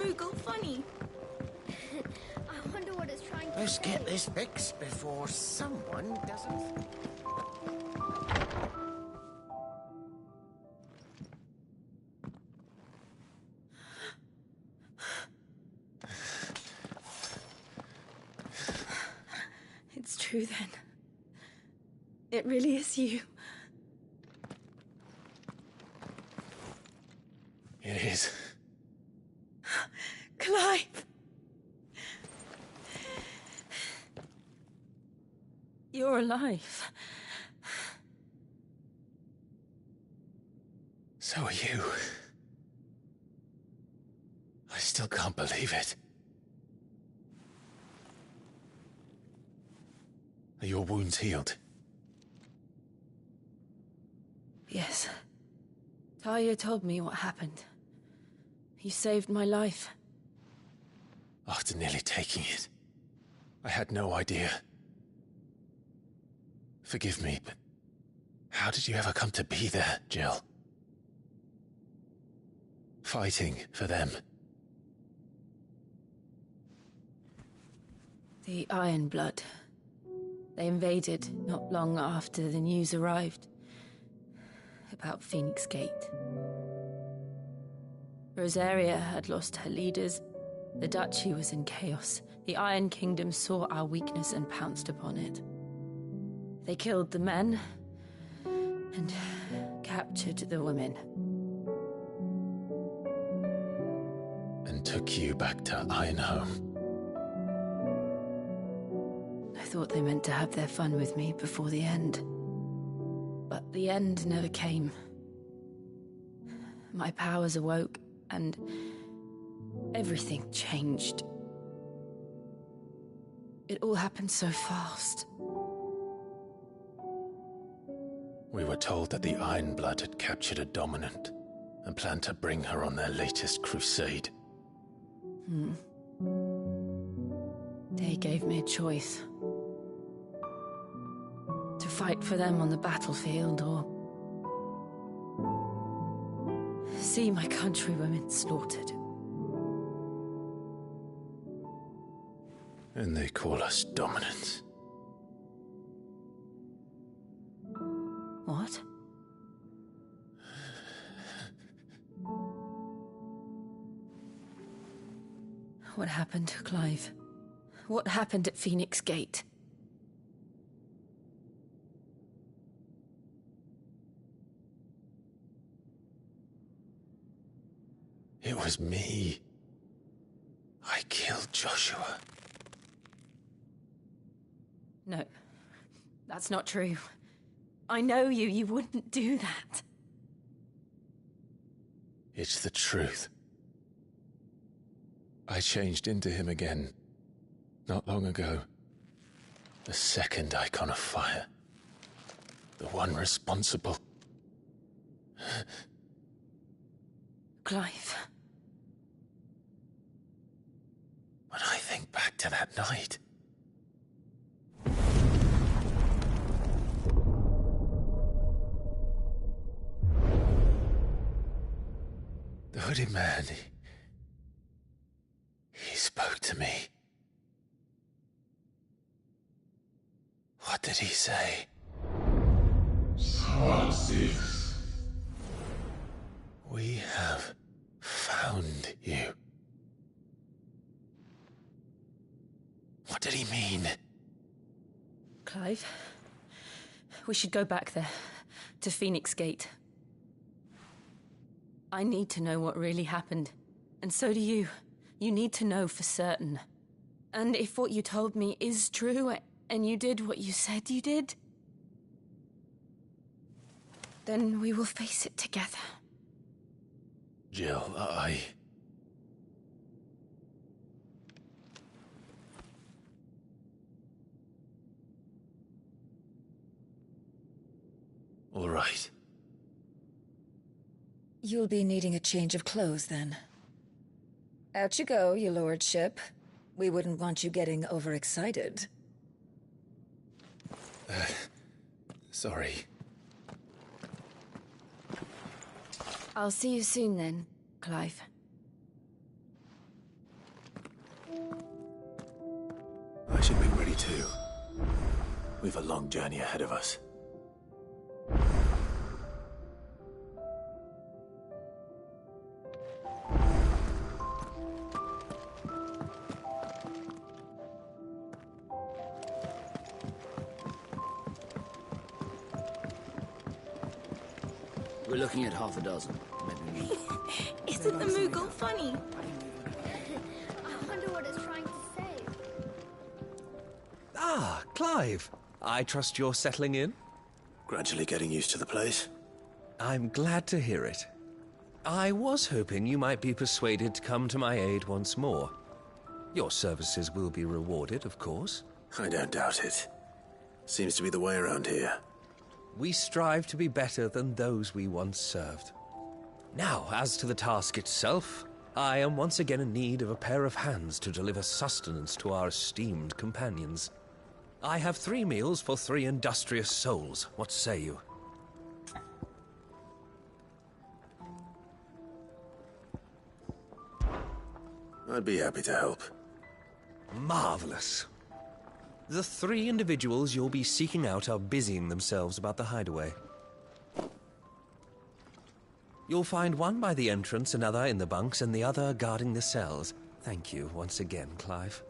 Moogle funny. I wonder what it's trying to Let's say. get this fixed before someone doesn't... It's true then. It really is you. It is. Clive! You're alive. So are you. I still can't believe it. Are your wounds healed? Yes. Talia told me what happened. You saved my life. After nearly taking it, I had no idea. Forgive me, but how did you ever come to be there, Jill? Fighting for them. The Iron Blood. They invaded not long after the news arrived about Phoenix Gate. Rosaria had lost her leaders. The Duchy was in chaos. The Iron Kingdom saw our weakness and pounced upon it. They killed the men and captured the women. And took you back to Ironhome. I thought they meant to have their fun with me before the end. But the end never came. My powers awoke, and everything changed. It all happened so fast. We were told that the Iron Blood had captured a dominant and planned to bring her on their latest crusade. They gave me a choice. To fight for them on the battlefield, or see my countrywomen slaughtered. And they call us dominants. What? What happened, Clive? What happened at Phoenix Gate? It was me. I killed Joshua. No, that's not true. I know you. You wouldn't do that. It's the truth. I changed into him again, not long ago. The second icon of fire. The one responsible. Clive. When I think back to that night... The hooded man, he spoke to me. What did he say? XVI. We have found you. What did he mean? Clive, we should go back there, to Phoenix Gate. I need to know what really happened, and so do you. You need to know for certain. And if what you told me is true, and you did what you said you did, then we will face it together. Jill, All right. You'll be needing a change of clothes, then. Out you go, your lordship. We wouldn't want you getting overexcited. Sorry. I'll see you soon then, Clive. We've a long journey ahead of us. We're looking at half a dozen. Maybe more. Isn't the Moogle funny? I wonder what it's trying to say. Ah, Clive. I trust you're settling in? Gradually getting used to the place. I'm glad to hear it. I was hoping you might be persuaded to come to my aid once more. Your services will be rewarded, of course. I don't doubt it. Seems to be the way around here. We strive to be better than those we once served. Now, as to the task itself, I am once again in need of a pair of hands to deliver sustenance to our esteemed companions. I have 3 meals for 3 industrious souls. What say you? I'd be happy to help. Marvelous. The 3 individuals you'll be seeking out are busying themselves about the hideaway. You'll find one by the entrance, another in the bunks, and the other guarding the cells. Thank you once again, Clive.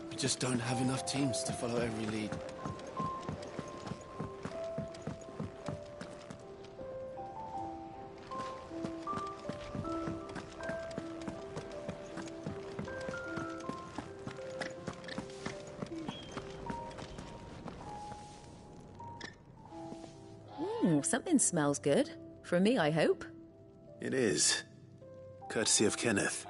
We just don't have enough teams to follow every lead. Something smells good. For me, I hope. It is. Courtesy of Kenneth.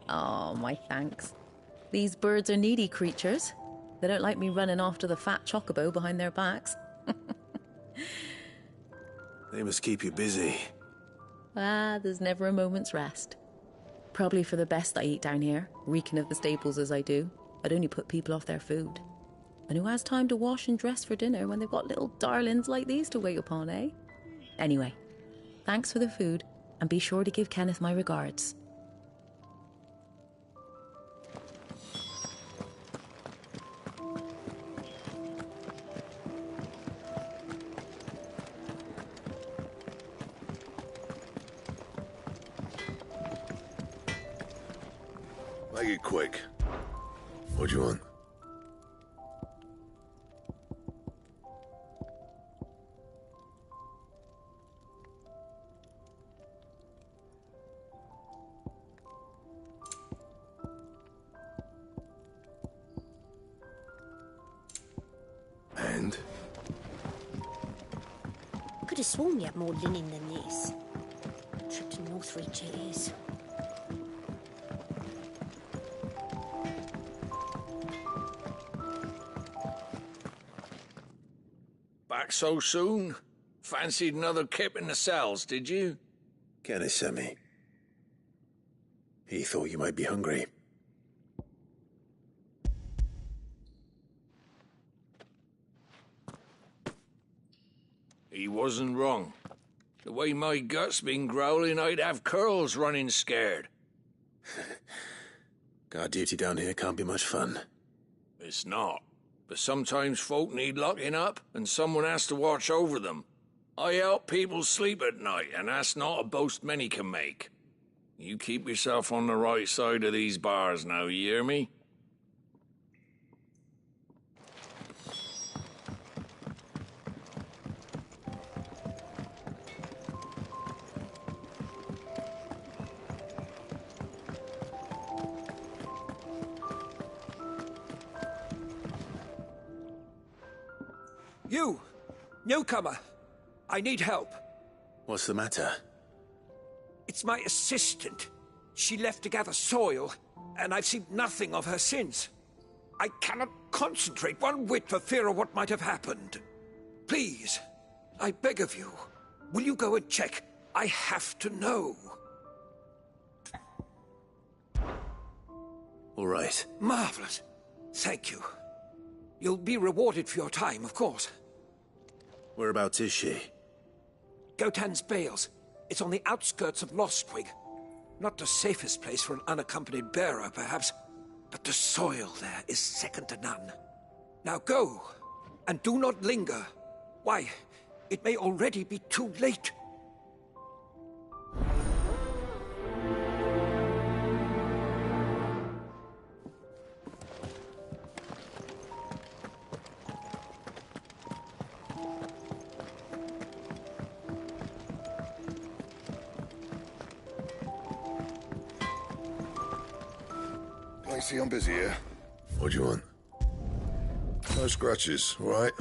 Oh, my thanks. These birds are needy creatures. They don't like me running off to the fat chocobo behind their backs. They must keep you busy. There's never a moment's rest. Probably for the best I eat down here, reeking of the staples as I do. I'd only put people off their food. And who has time to wash and dress for dinner when they've got little darlings like these to wait upon, eh? Anyway, thanks for the food, and be sure to give Kenneth my regards. Make it quick. What do you want? And? Could have sworn you had more linen than this. Trip to Northreach it is. Back so soon? Fancied another kip in the cells, did you? Kenneth sent me. He thought you might be hungry. He wasn't wrong. The way my gut's been growling, I'd have curls running scared. Guard duty down here can't be much fun. It's not. But sometimes folk need locking up, and someone has to watch over them. I help people sleep at night, and that's not a boast many can make. You keep yourself on the right side of these bars now, you hear me? You! Newcomer! I need help. What's the matter? It's my assistant. She left to gather soil, and I've seen nothing of her since. I cannot concentrate one whit for fear of what might have happened. Please, I beg of you, will you go and check? I have to know. All right. Marvelous. Thank you. You'll be rewarded for your time, of course. Whereabouts is she? Gotan's Bales. It's on the outskirts of Lostwig. Not the safest place for an unaccompanied bearer, perhaps, but the soil there is second to none. Now go, and do not linger. Why, it may already be too late. See, I'm busy here. What do you want? No scratches, all right?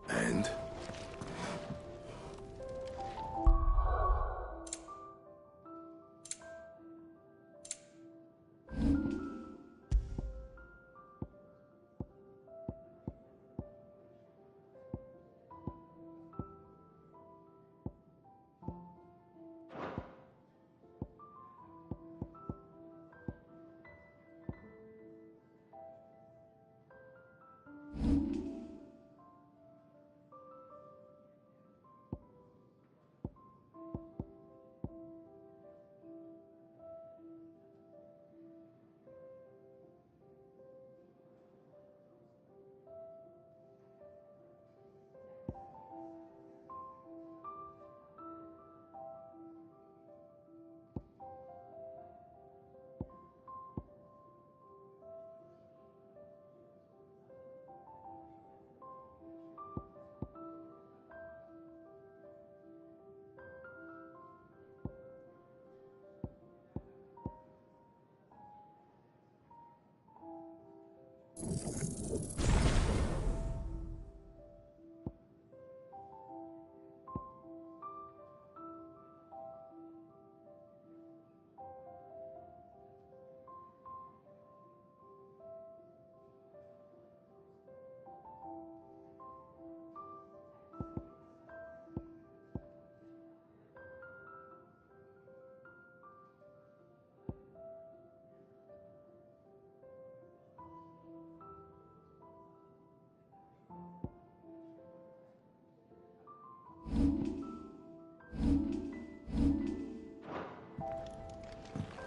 And?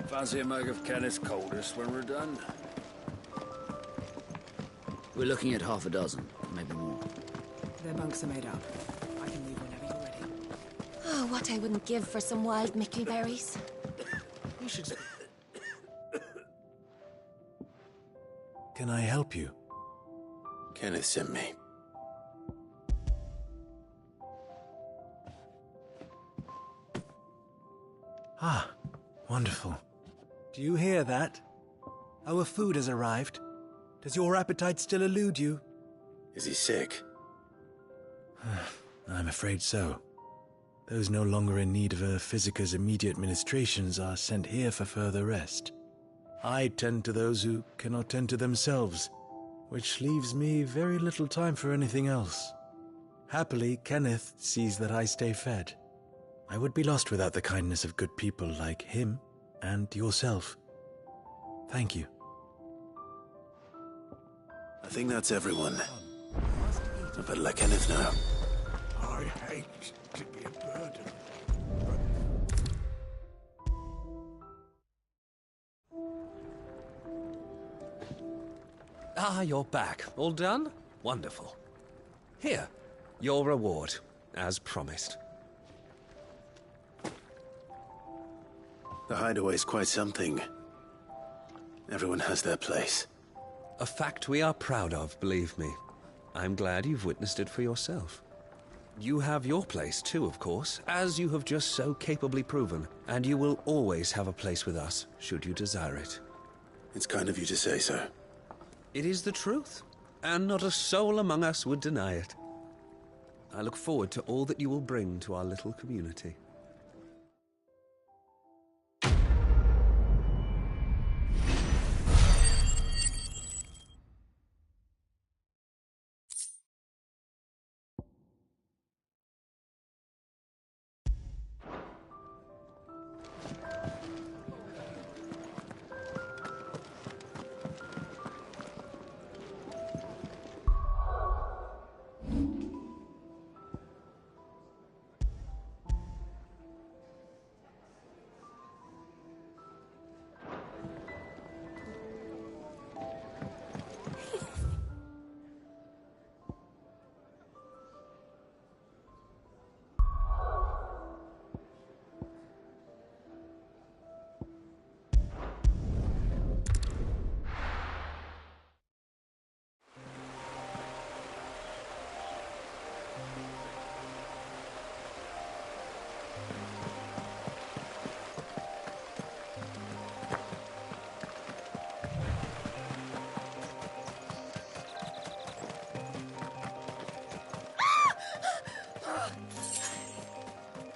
Fancy a mug of Kenneth's coldest when we're done? We're looking at half a dozen, maybe more. Their bunks are made up. I can leave whenever you're ready. Oh, what I wouldn't give for some wild Mickey berries. You should... Can I help you? Kenneth sent me. Ah, wonderful. Do you hear that? Our food has arrived. Does your appetite still elude you? Is he sick? I'm afraid so. Those no longer in need of a Physica's immediate ministrations are sent here for further rest. I tend to those who cannot tend to themselves, which leaves me very little time for anything else. Happily, Kenneth sees that I stay fed. I would be lost without the kindness of good people like him and yourself. Thank you. I think that's everyone. I better let Kenneth know. I hate to be a burden. Ah, you're back. All done? Wonderful. Here, your reward, as promised. The hideaway's quite something. Everyone has their place. A fact we are proud of, believe me. I'm glad you've witnessed it for yourself. You have your place too, of course, as you have just so capably proven, and you will always have a place with us, should you desire it. It's kind of you to say so. It is the truth, and not a soul among us would deny it. I look forward to all that you will bring to our little community.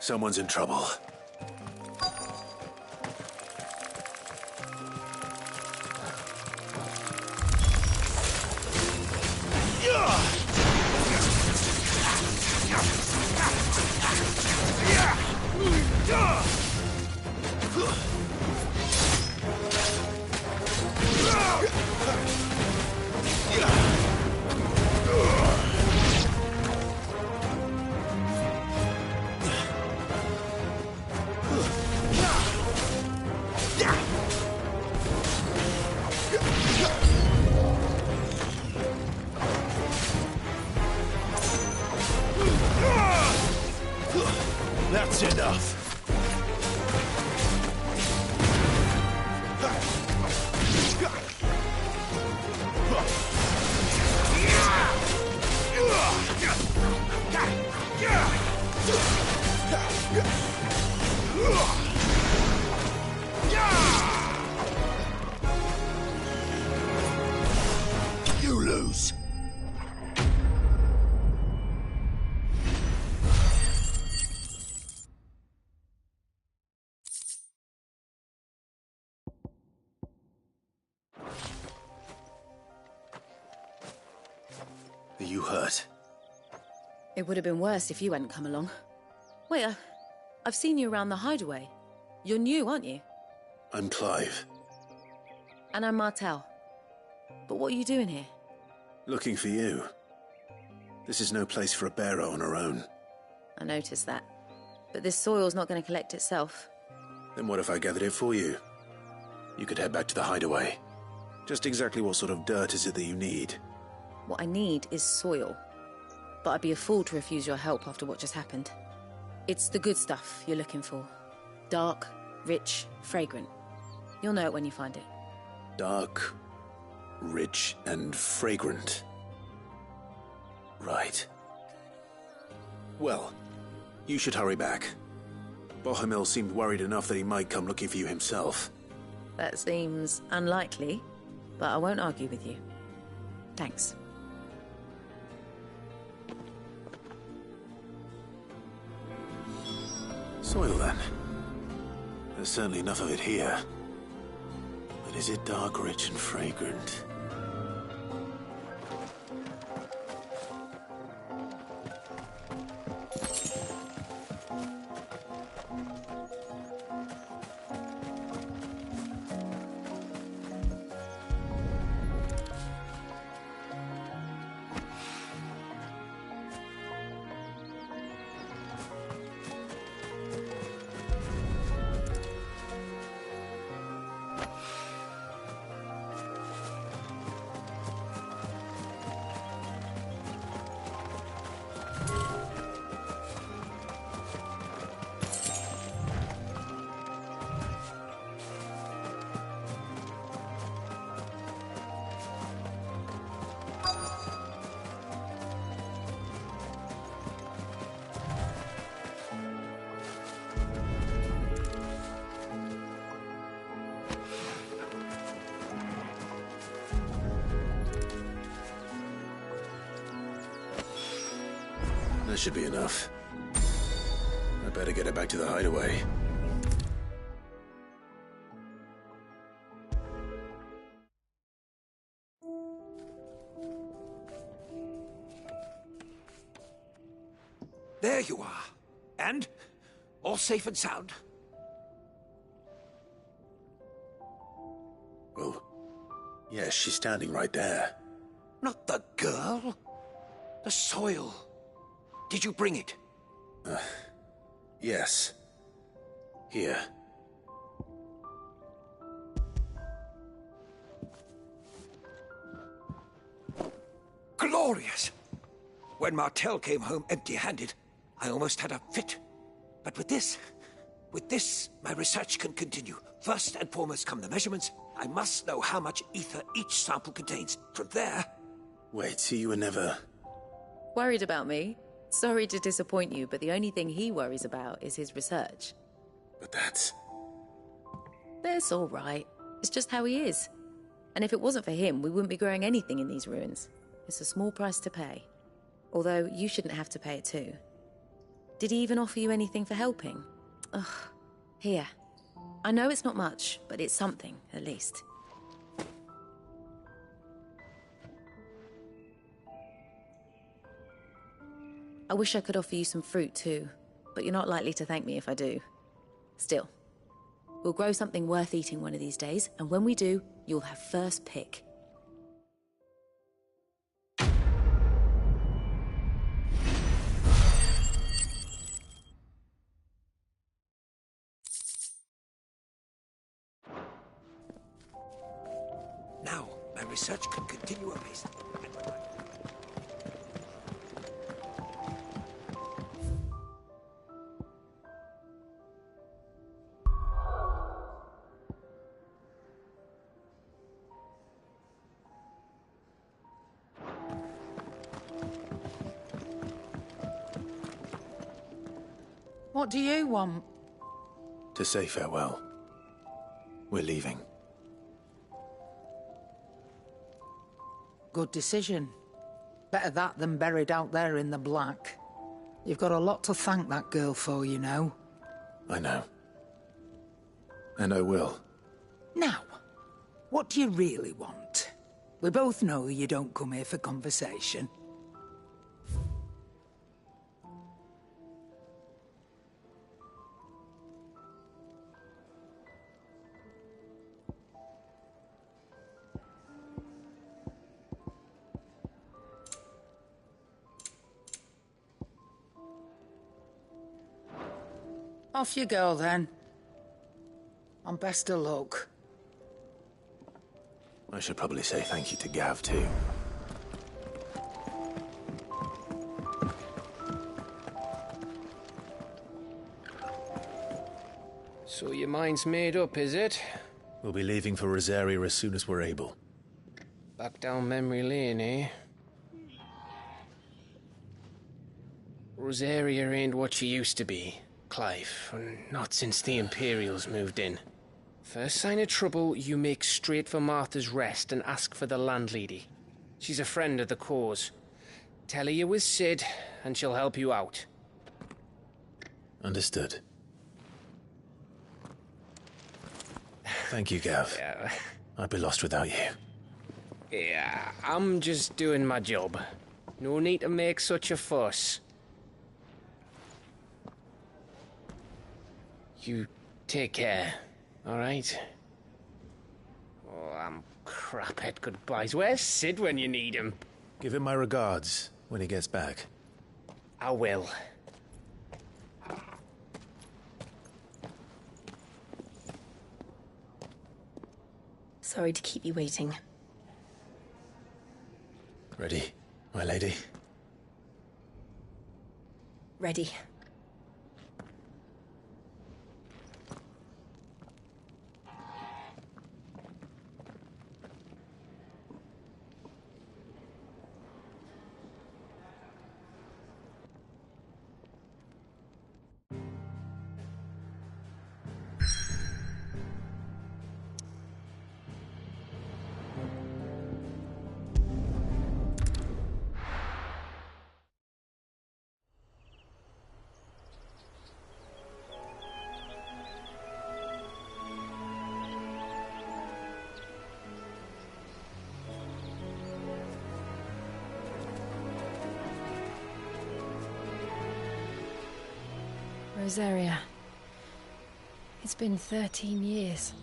Someone's in trouble. That's enough. You lose. Are you hurt? It would have been worse if you hadn't come along. Wait, I've seen you around the hideaway. You're new, aren't you? I'm Clive. And I'm Martel. But what are you doing here? Looking for you. This is no place for a bearer on her own. I noticed that. But this soil's not going to collect itself. Then what if I gathered it for you? You could head back to the hideaway. Just exactly what sort of dirt is it that you need? What I need is soil. But I'd be a fool to refuse your help after what just happened. It's the good stuff you're looking for. Dark, rich, fragrant. You'll know it when you find it. Dark, rich, and fragrant. Right. Well, you should hurry back. Bohemil seemed worried enough that he might come looking for you himself. That seems unlikely, but I won't argue with you. Thanks. Soil, then. There's certainly enough of it here. But is it dark, rich, and fragrant? That should be enough. I better get it back to the hideaway. There you are. And? All safe and sound? Well, yes, she's standing right there. Not the girl. The soil. Did you bring it? Yes. Here. Glorious! When Martel came home empty-handed, I almost had a fit. But with this, my research can continue. First and foremost come the measurements. I must know how much ether each sample contains. From there... Wait, so you were never... Worried about me? Sorry to disappoint you, but the only thing he worries about is his research. But that's all right. It's just how he is. And if it wasn't for him, we wouldn't be growing anything in these ruins. It's a small price to pay. Although, you shouldn't have to pay it too. Did he even offer you anything for helping? Ugh. Here. I know it's not much, but it's something, at least. I wish I could offer you some fruit too, but you're not likely to thank me if I do. Still, we'll grow something worth eating one of these days, and when we do, you'll have first pick. Now, my research can continue apace. What do you want? To say farewell. We're leaving. Good decision. Better that than buried out there in the black. You've got a lot to thank that girl for, you know. I know. And I will. Now, what do you really want? We both know you don't come here for conversation. Off you go, then. And best of luck. I should probably say thank you to Gav, too. So your mind's made up, is it? We'll be leaving for Rosaria as soon as we're able. Back down memory lane, eh? Rosaria ain't what she used to be, Clive. Not since the Imperials moved in. First sign of trouble, you make straight for Martha's Rest and ask for the landlady. She's a friend of the cause. Tell her you're with Sid, and she'll help you out. Understood. Thank you, Gav. Yeah. I'd be lost without you. Yeah, I'm just doing my job. No need to make such a fuss. You take care, all right? Oh, I'm crap at goodbyes. Where's Sid when you need him? Give him my regards when he gets back. I will. Sorry to keep you waiting. Ready, my lady? Ready. Rosaria. It's been 13 years.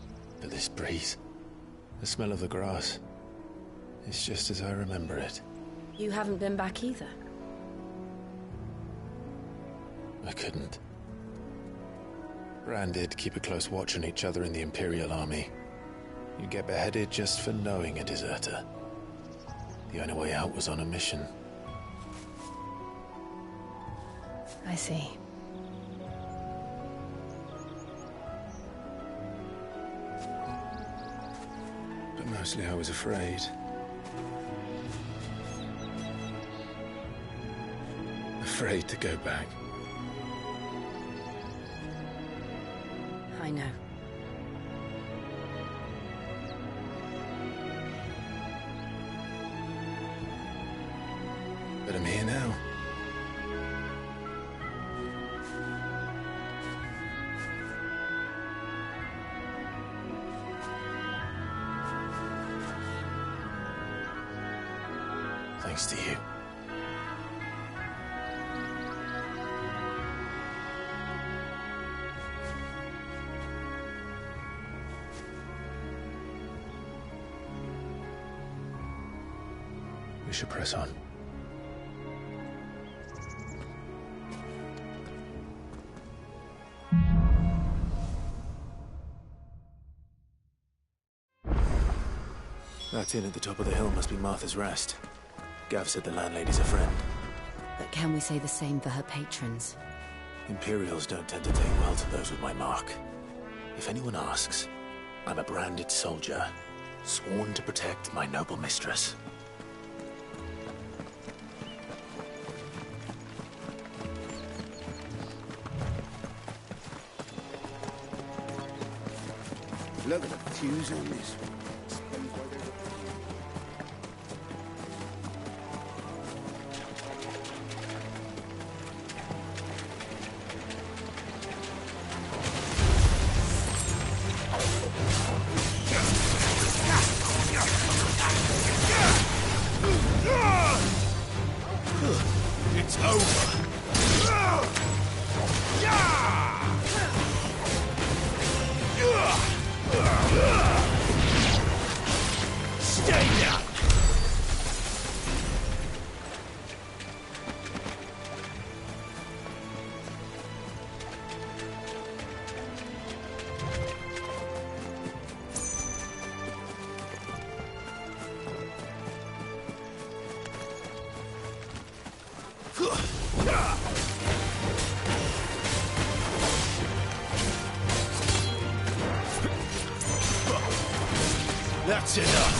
But this breeze, the smell of the grass, it's just as I remember it. You haven't been back either. I couldn't. Rand did keep a close watch on each other in the Imperial Army. You get beheaded just for knowing a deserter. The only way out was on a mission. I see. But mostly I was afraid. Afraid to go back. I know. But I'm here now. thanks to you. We should press on. That inn at the top of the hill must be Martha's Rest. Gav said the landlady's a friend. But can we say the same for her patrons? Imperials don't tend to take well to those with my mark. If anyone asks, I'm a branded soldier, sworn to protect my noble mistress. Look at the fuse on this one. It's over. Stay down. That's enough.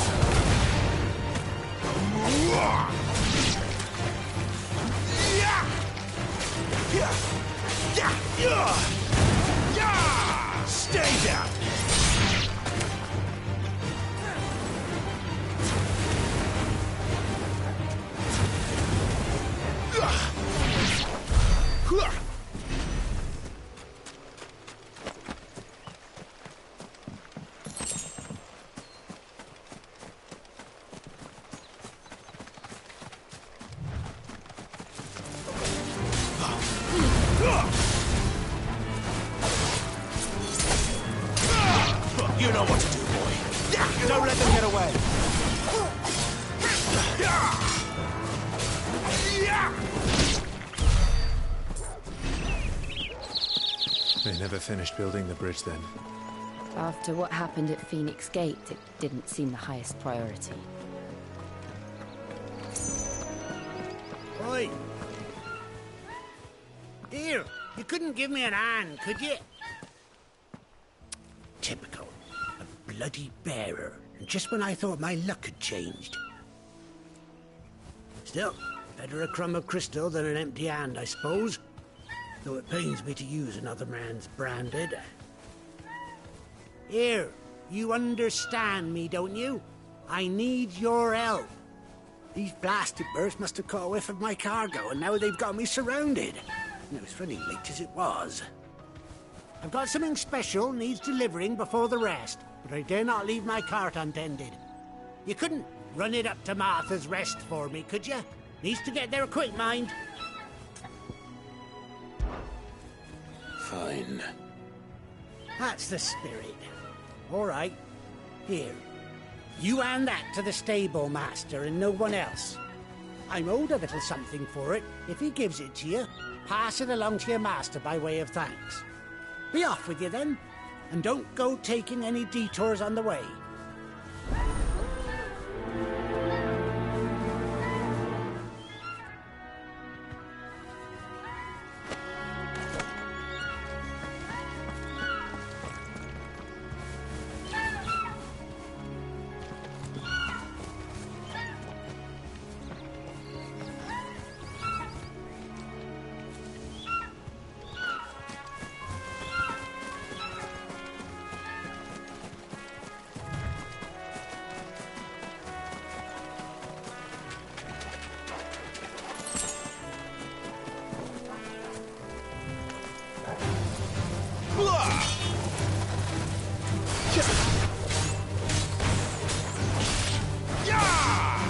Stay down. You know what to do, boy. Don't let them get away. They never finished building the bridge then. After what happened at Phoenix Gate, it didn't seem the highest priority. Oi! Here, you couldn't give me an hand, could you? Typical. A bloody bearer. And just when I thought my luck had changed. Still, better a crumb of crystal than an empty hand, I suppose. Though it pains me to use another man's branded. Here, you understand me, don't you? I need your help. These blasted birds must have caught a whiff of my cargo, and now they've got me surrounded. And it was running late as it was. I've got something special needs delivering before the rest, but I dare not leave my cart untended. You couldn't run it up to Martha's Rest for me, could you? Needs to get there quick, mind. Fine. That's the spirit. All right. Here. You hand that to the stable master and no one else. I'm owed a little something for it. If he gives it to you, pass it along to your master by way of thanks. Be off with you then, and don't go taking any detours on the way.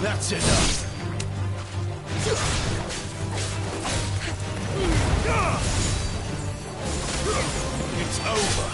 That's enough. over.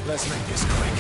Let's make this quick.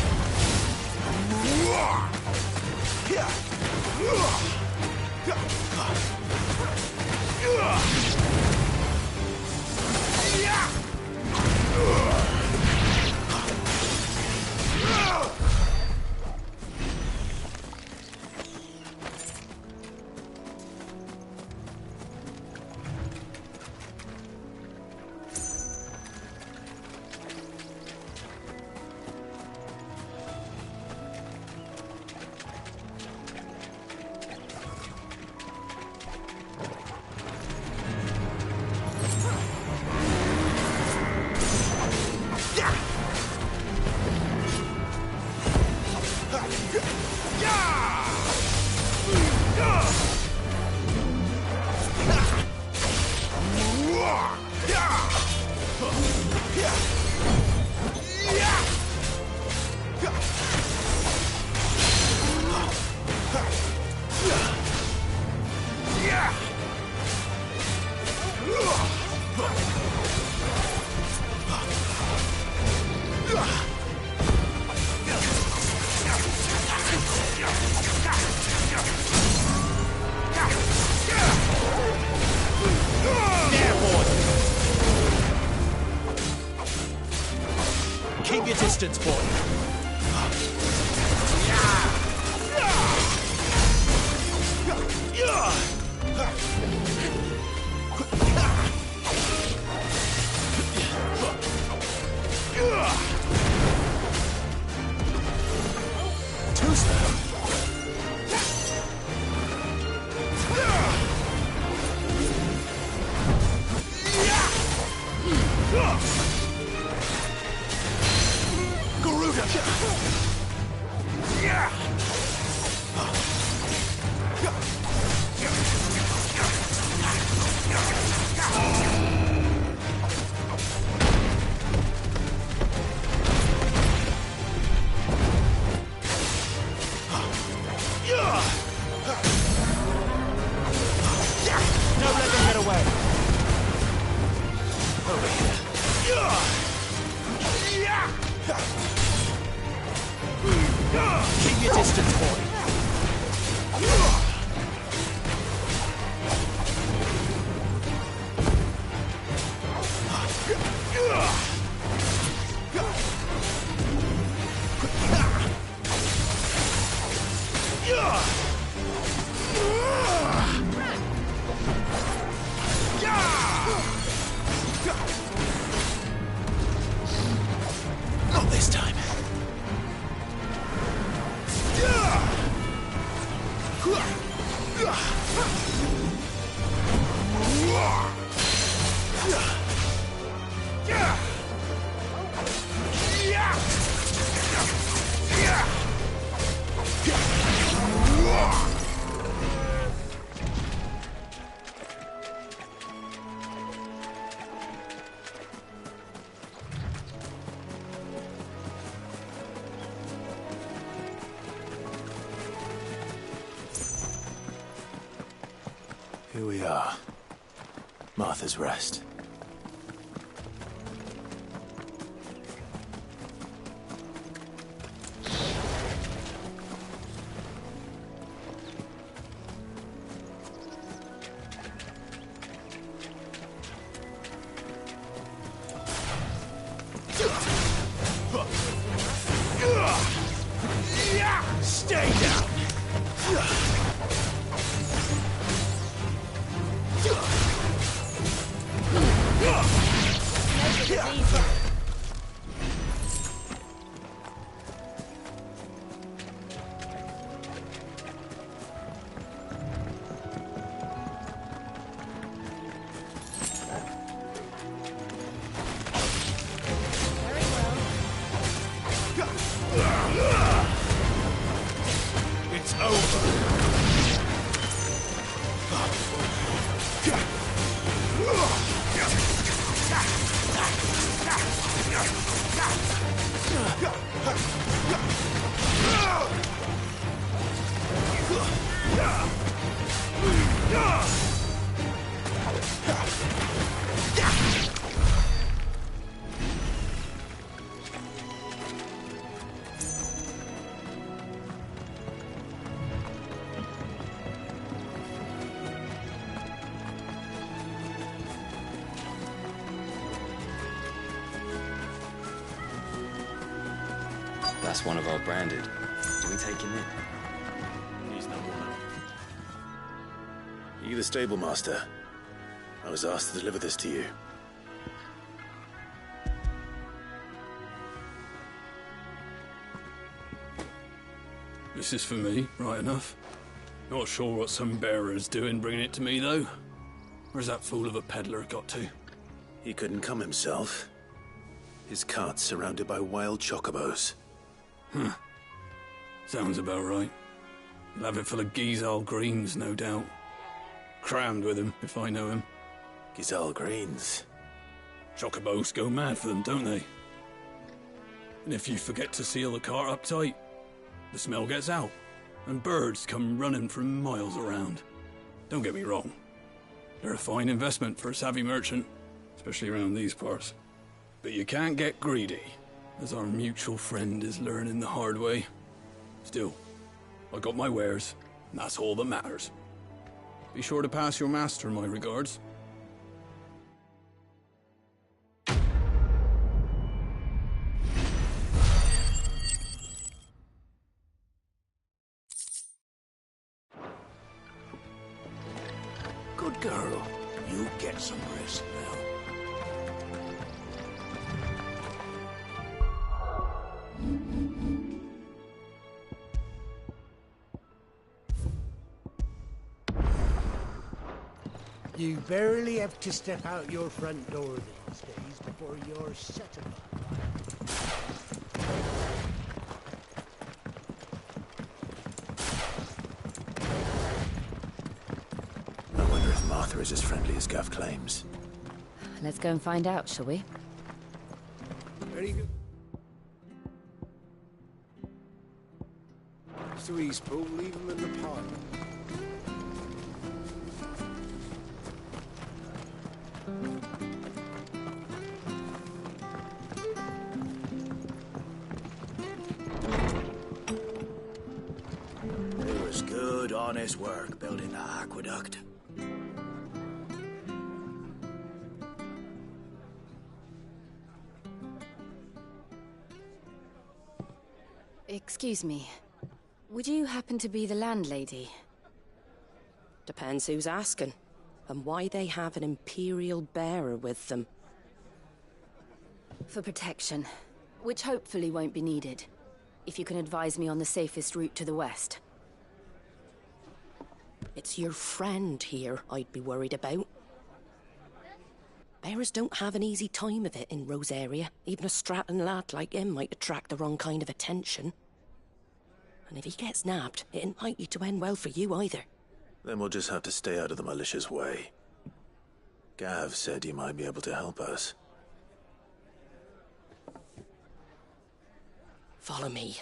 Keep your distance, boy. Too slow. Don't let them get away. Over here. Keep your distance, boy. Not this time. Here we are. Martha's Rest. Stay down! That's one of our branded. Do we take him in? He's not one. Are you the stable master? I was asked to deliver this to you. This is for me, right enough. Not sure what some bearer's doing bringing it to me, though. Where's that fool of a peddler got to? He couldn't come himself. His cart's surrounded by wild chocobos. Huh. Sounds about right. He'll have it full of Gizal greens, no doubt. Crammed with him, if I know him. Gizal greens? Chocobos go mad for them, don't they? And if you forget to seal the cart up tight, the smell gets out, and birds come running from miles around. Don't get me wrong. They're a fine investment for a savvy merchant, especially around these parts. But you can't get greedy, as our mutual friend is learning the hard way. Still, I got my wares, and that's all that matters. Be sure to pass your master my regards. Good girl. You get some rest now. You barely have to step out your front door these days before you're set upon. I wonder if Martha is as friendly as Gav claims. Let's go and find out, shall we? Very good. So he's Paul, leave him in the pot. It was good, honest work building the aqueduct. Excuse me. Would you happen to be the landlady? Depends who's asking, and why they have an Imperial bearer with them. For protection, which hopefully won't be needed. If you can advise me on the safest route to the west. It's your friend here I'd be worried about. Bearers don't have an easy time of it in Rosaria. Even a Stratton lad like him might attract the wrong kind of attention. And if he gets nabbed, it ain't likely to end well for you either. Then we'll just have to stay out of the malicious way. Gav said you might be able to help us. Follow me.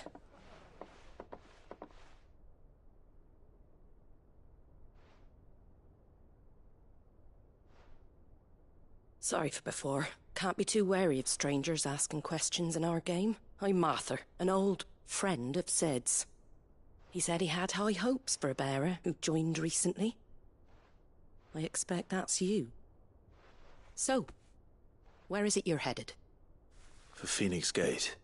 Sorry for before. Can't be too wary of strangers asking questions in our game. I'm Martha, an old friend of Sid's. He said he had high hopes for a bearer who joined recently. I expect that's you. So, where is it you're headed? For Phoenix Gate.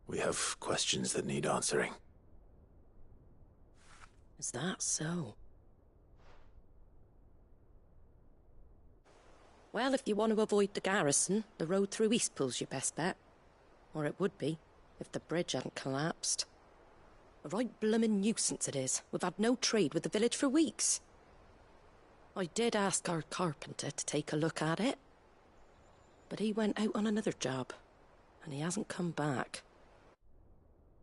We have questions that need answering. Is that so? Well, if you want to avoid the garrison, the road through Eastpool's your best bet. Or it would be, if the bridge hadn't collapsed. A right bloomin' nuisance it is. We've had no trade with the village for weeks. I did ask our carpenter to take a look at it. But he went out on another job, and he hasn't come back.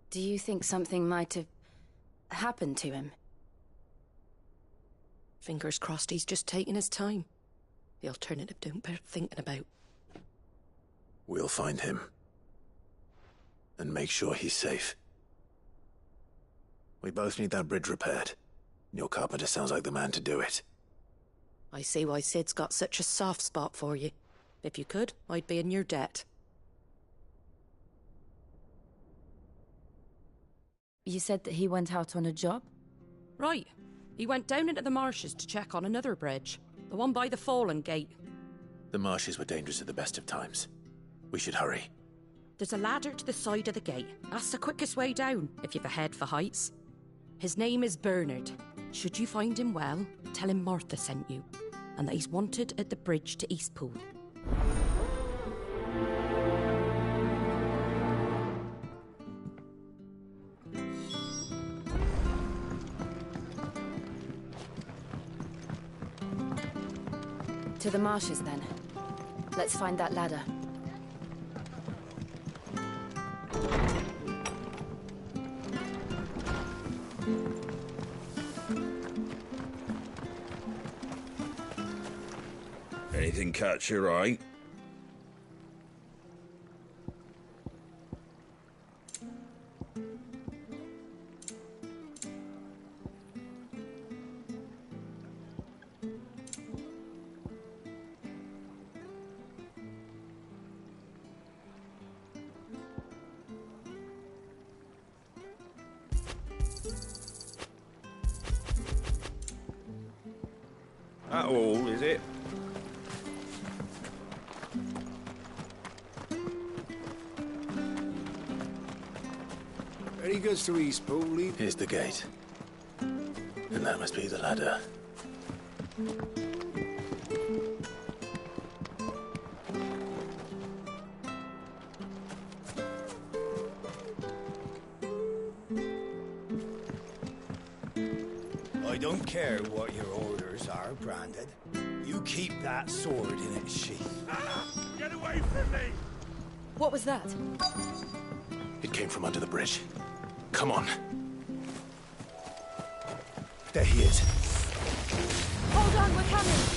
Do you think something might have happened to him? Fingers crossed he's just taking his time. The alternative don't bear thinking about. We'll find him. And make sure he's safe. We both need that bridge repaired. Your carpenter sounds like the man to do it. I see why Sid's got such a soft spot for you. If you could, I'd be in your debt. You said that he went out on a job? Right. He went down into the marshes to check on another bridge. The one by the Fallen Gate. The marshes were dangerous at the best of times. We should hurry. There's a ladder to the side of the gate. That's the quickest way down, if you've a head for heights. His name is Bernard. Should you find him well, tell him Martha sent you, and that he's wanted at the bridge to Eastpool. To the marshes, then. Let's find that ladder. Anything catch your eye? That all, is it? Ready goes to Eastpool, leave. Here's the gate. And that must be the ladder. I don't care what your orders are, Branded. You keep that sword in its sheath. Get away from me! What was that? It came from under the bridge. Come on. There he is. Hold on, we're coming!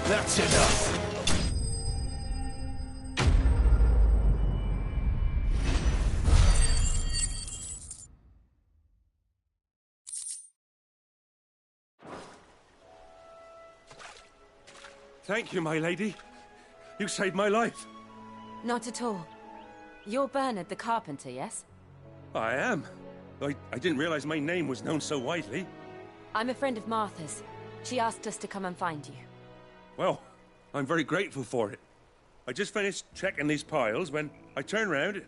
That's enough. Thank you, my lady. You saved my life. Not at all. You're Bernard the carpenter, yes? I am. I didn't realize my name was known so widely. I'm a friend of Martha's. She asked us to come and find you. Well, I'm very grateful for it. I just finished checking these piles when I turn round.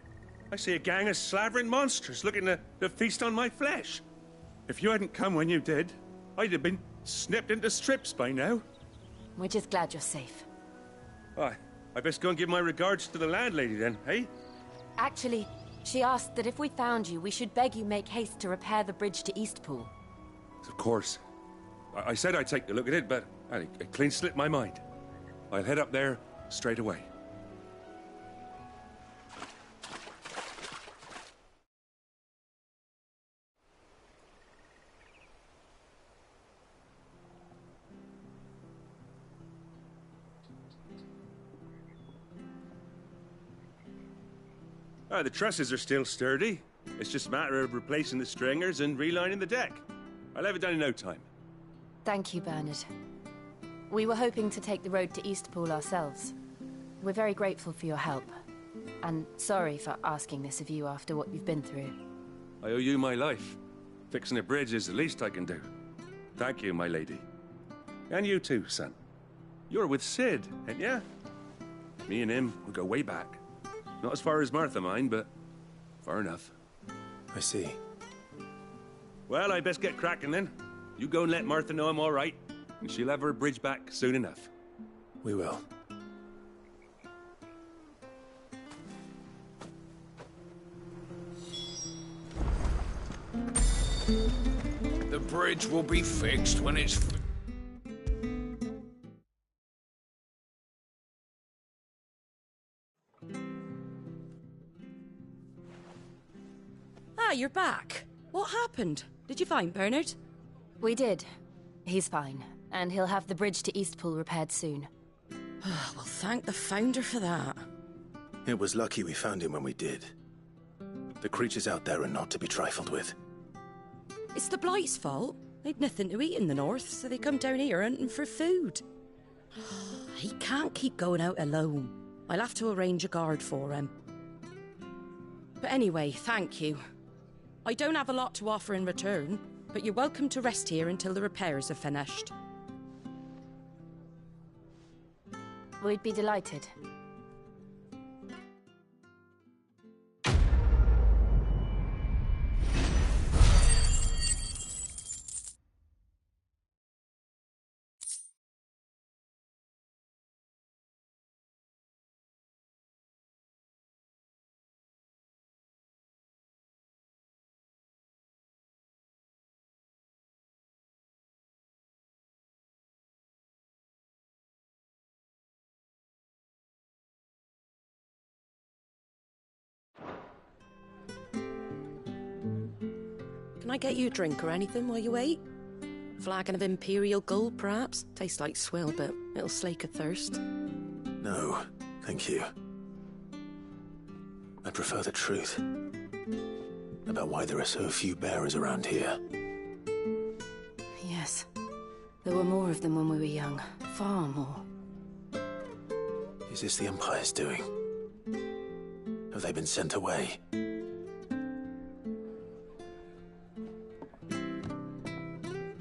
I see a gang of slavering monsters looking to feast on my flesh. If you hadn't come when you did, I'd have been snipped into strips by now. We're just glad you're safe. I best go and give my regards to the landlady then, eh? Actually, she asked that if we found you, we should beg you make haste to repair the bridge to Eastpool. Of course. I said I'd take a look at it, but it clean slipped my mind. I'll head up there straight away. The trusses are still sturdy. It's just a matter of replacing the stringers and relining the deck. I'll have it done in no time. Thank you, Bernard. We were hoping to take the road to Eastpool ourselves. We're very grateful for your help. And sorry for asking this of you after what you've been through. I owe you my life. Fixing a bridge is the least I can do. Thank you, my lady. And you too, son. You're with Sid, ain't ya? Me and him will go way back. Not as far as Martha, mind, but far enough. I see. Well, I best get cracking then. You go and let Martha know I'm all right, and she'll have her bridge back soon enough. We will. The bridge will be fixed when it's Ah, you're back. What happened? Did you find Bernard? We did. He's fine, and he'll have the bridge to Eastpool repaired soon. Well, thank the Founder for that. It was lucky we found him when we did. The creatures out there are not to be trifled with. It's the Blight's fault. They'd nothing to eat in the north, so they come down here hunting for food. He can't keep going out alone. I'll have to arrange a guard for him. But anyway, thank you. I don't have a lot to offer in return, but you're welcome to rest here until the repairs are finished. We'd be delighted. Can I get you a drink or anything while you wait? Flagon of Imperial Gold, perhaps? Tastes like swill, but it'll slake a thirst. No, thank you. I prefer the truth. About why there are so few bearers around here. Yes. There were more of them when we were young. Far more. Is this the Empire's doing? Have they been sent away?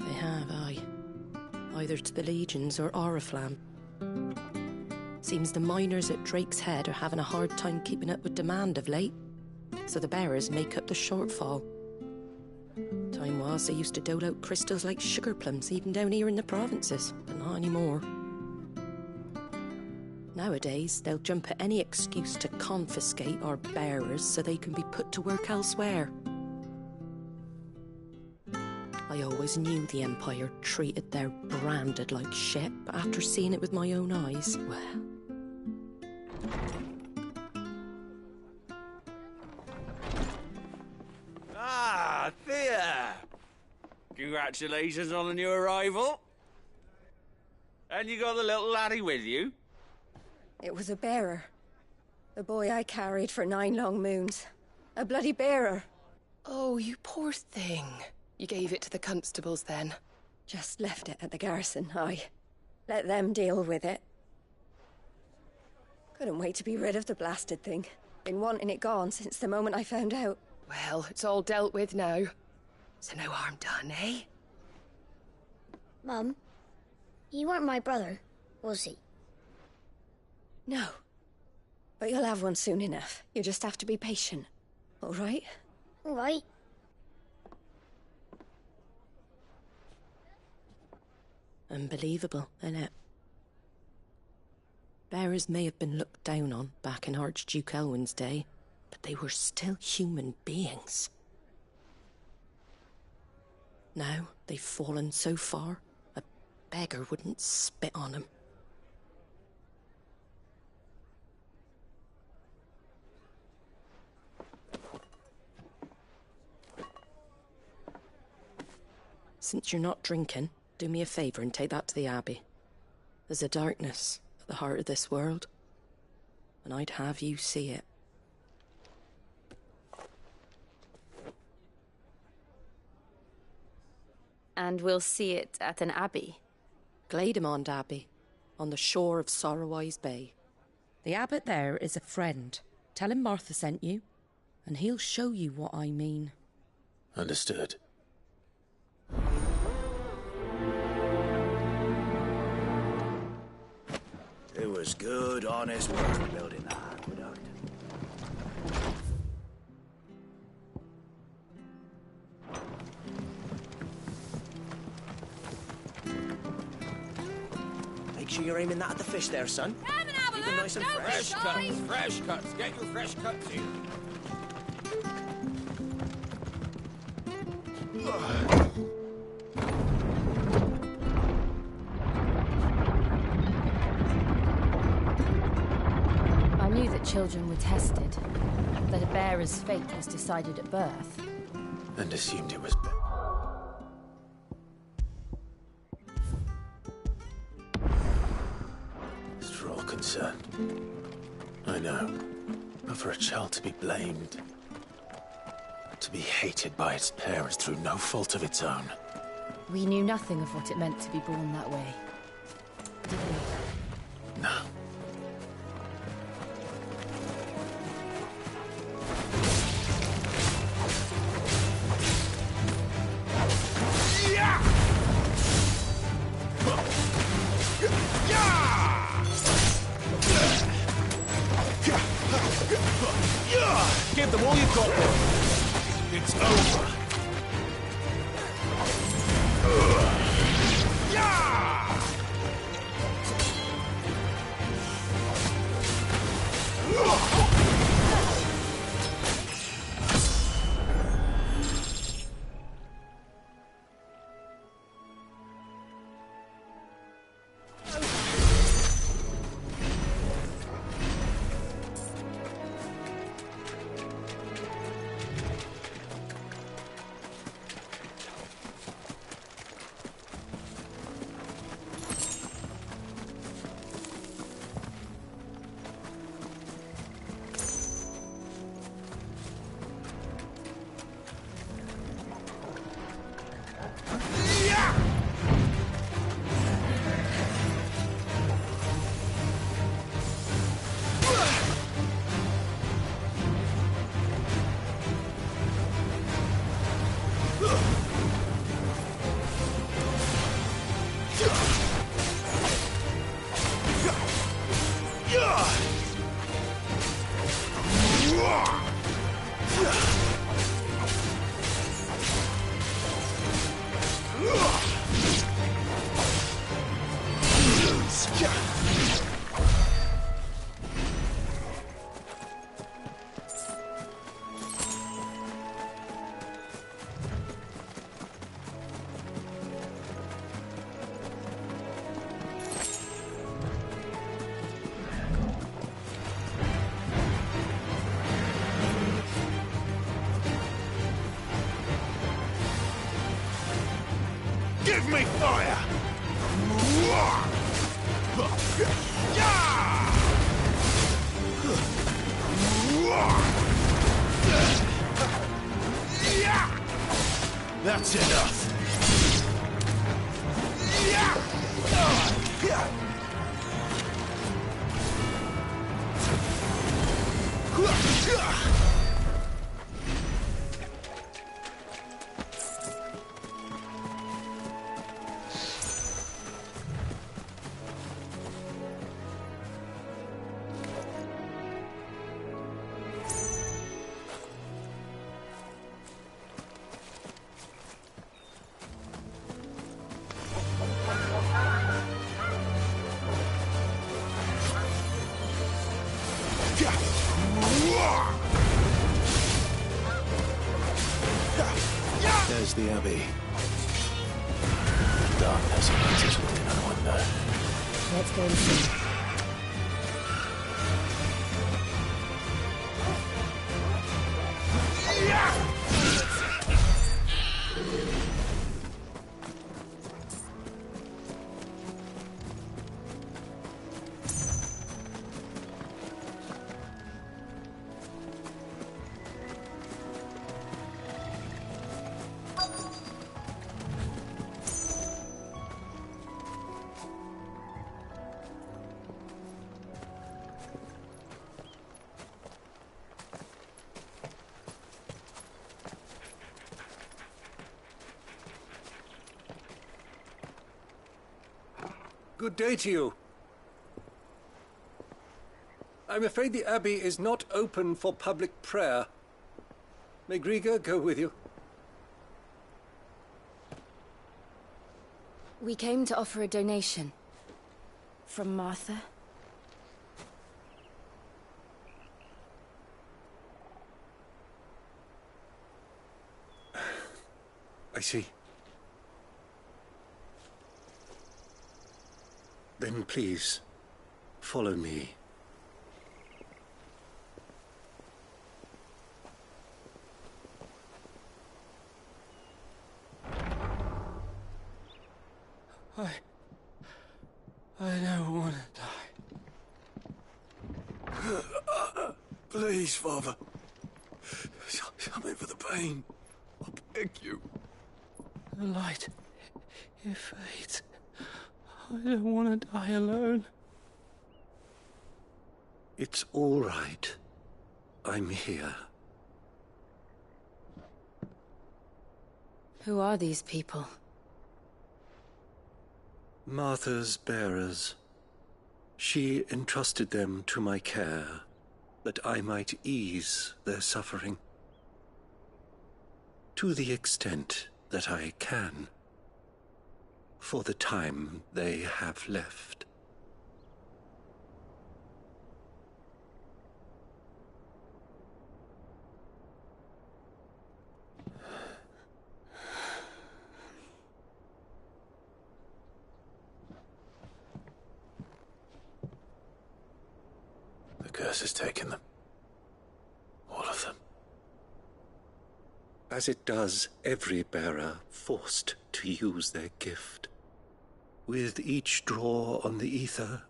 They have, aye. Either to the Legions or Oriflamme. Seems the miners at Drake's Head are having a hard time keeping up with demand of late, so the bearers make up the shortfall. Time was they used to dole out crystals like sugar plums even down here in the provinces, but not anymore. Nowadays, they'll jump at any excuse to confiscate our bearers so they can be put to work elsewhere. I always knew the Empire treated their branded like shit, but after seeing it with my own eyes, well... Ah, Thea! Congratulations on the new arrival. And you got the little laddie with you? It was a bearer. The boy I carried for 9 long moons. A bloody bearer. Oh, you poor thing. You gave it to the constables then? Just left it at the garrison, aye. Let them deal with it. Couldn't wait to be rid of the blasted thing. Been wanting it gone since the moment I found out. Well, it's all dealt with now. So no harm done, eh? Mum, he weren't my brother, was he? No. But you'll have one soon enough. You just have to be patient. All right? All right. Unbelievable, innit? Bearers may have been looked down on back in Archduke Elwin's day, but they were still human beings. Now they've fallen so far, a beggar wouldn't spit on them. Since you're not drinking, do me a favour and take that to the Abbey. There's a darkness at the heart of this world, and I'd have you see it. And we'll see it at an abbey? Glademond Abbey, on the shore of Sorrowise Bay. The abbot there is a friend. Tell him Martha sent you, and he'll show you what I mean. Understood. It was good, honest work building that aqueduct. Make sure you're aiming that at the fish there, son. Come and have a Keep them nice and fresh. Fresh cuts. Get your fresh cuts here. I knew that children were tested, that a bearer's fate was decided at birth. and assumed it was better. For all concerned. I know. But for a child to be blamed, to be hated by its parents through no fault of its own. We knew nothing of what it meant to be born that way, did we? No. Give them all you've got, boy. It's over. Give me fire! That's enough. There's the Abbey. Darkness enters within, I wonder. Let's go and see. Good day to you. I'm afraid the Abbey is not open for public prayer. May Griga go with you? We came to offer a donation. From Martha. I see. Then please, follow me. I don't want to die. Please, Father. Something for the pain. I beg you. The light, it fades. I don't want to die alone. It's all right. I'm here. Who are these people? Martha's bearers. She entrusted them to my care, that I might ease their suffering. To the extent that I can, for the time they have left. The curse has taken them. All of them. As it does every bearer forced to use their gift. With each draw on the ether,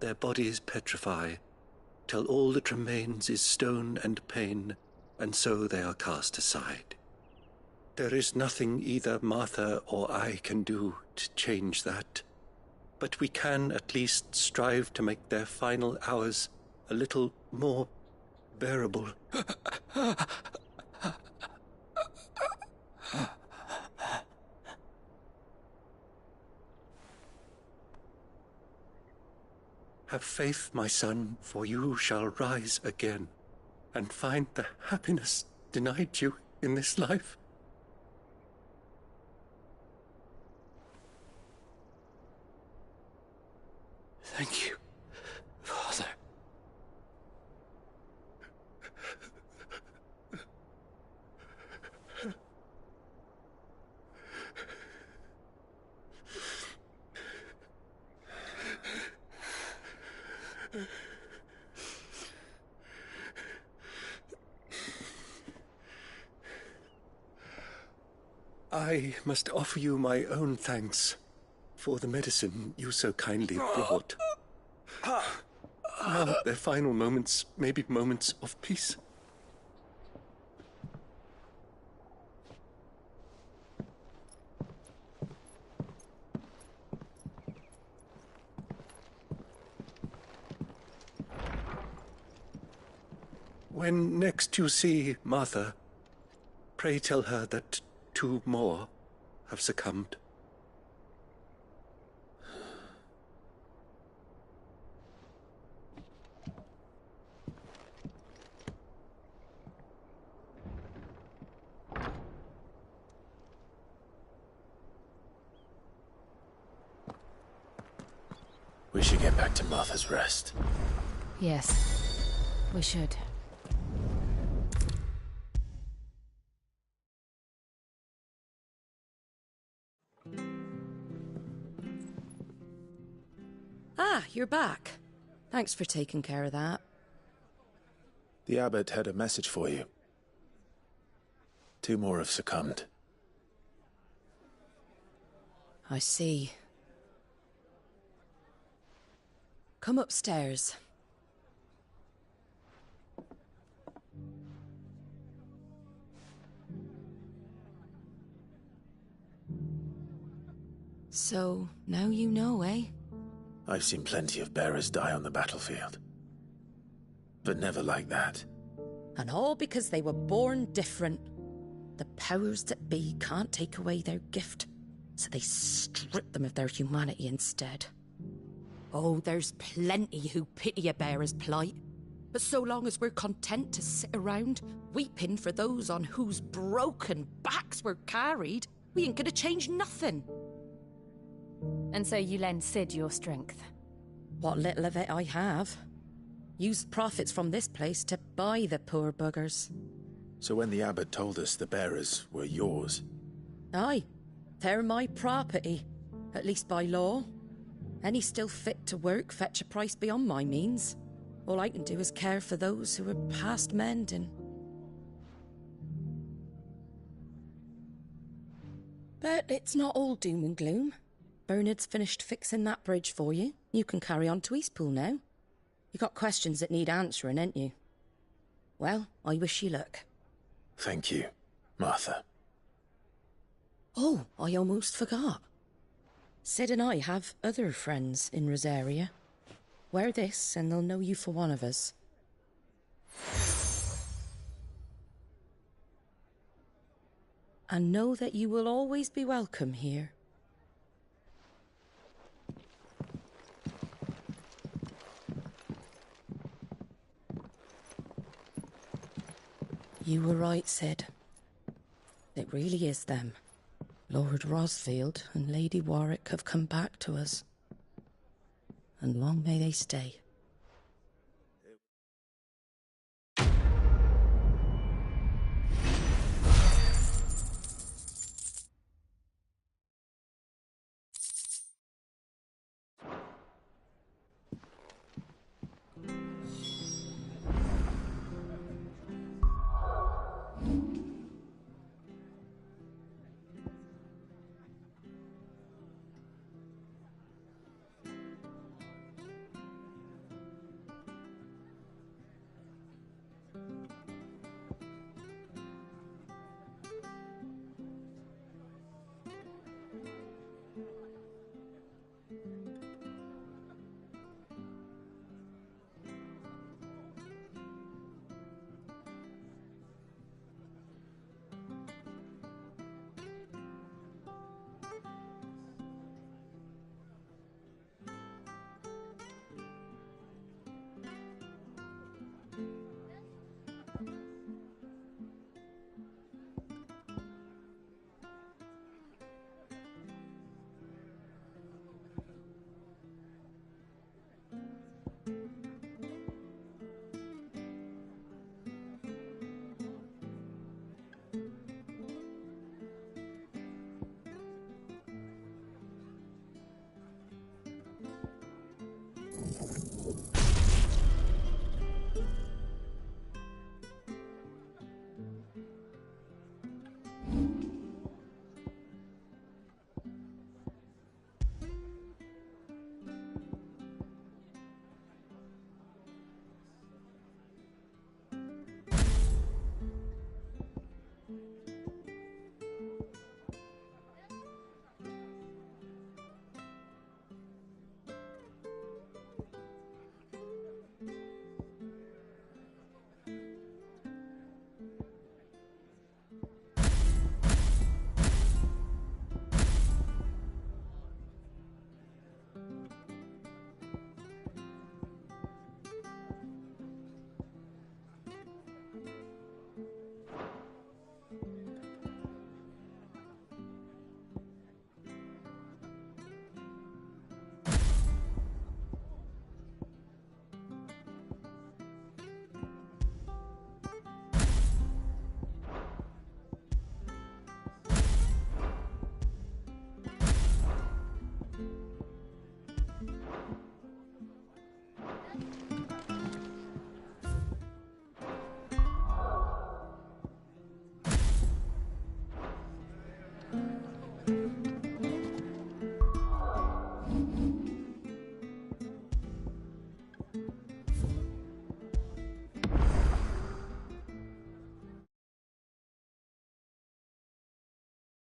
their bodies petrify, till all that remains is stone and pain, and so they are cast aside. There is nothing either Martha or I can do to change that, but we can at least strive to make their final hours a little more bearable. Have faith, my son, for you shall rise again, and find the happiness denied you in this life. Thank you, Father. I must offer you my own thanks for the medicine you so kindly brought. Now their final moments may be moments of peace. When next you see Martha, pray tell her that 2 more have succumbed. We should get back to Martha's Rest. Yes, we should. Ah, you're back. Thanks for taking care of that. The abbot had a message for you. 2 more have succumbed. I see. Come upstairs. So, now you know, eh? I've seen plenty of bearers die on the battlefield. But never like that. And all because they were born different. The powers that be can't take away their gift, so they strip them of their humanity instead. Oh, there's plenty who pity a bearer's plight. But so long as we're content to sit around, weeping for those on whose broken backs we're carried, we ain't gonna change nothing. And so you lend Sid your strength? What little of it I have. Use the profits from this place to buy the poor buggers. So when the abbot told us the bearers were yours... Aye, they're my property, at least by law. Any still fit to work fetch a price beyond my means. All I can do is care for those who are past mending. But it's not all doom and gloom. Bernard's finished fixing that bridge for you, You can carry on to Eastpool now. You got questions that need answering, ain't you? Well, I wish you luck. Thank you, Martha. Oh, I almost forgot. Sid and I have other friends in Rosaria. Wear this and they'll know you for one of us. And know that you will always be welcome here. You were right, Sid. It really is them. Lord Rosfield and Lady Warwick have come back to us. And long may they stay.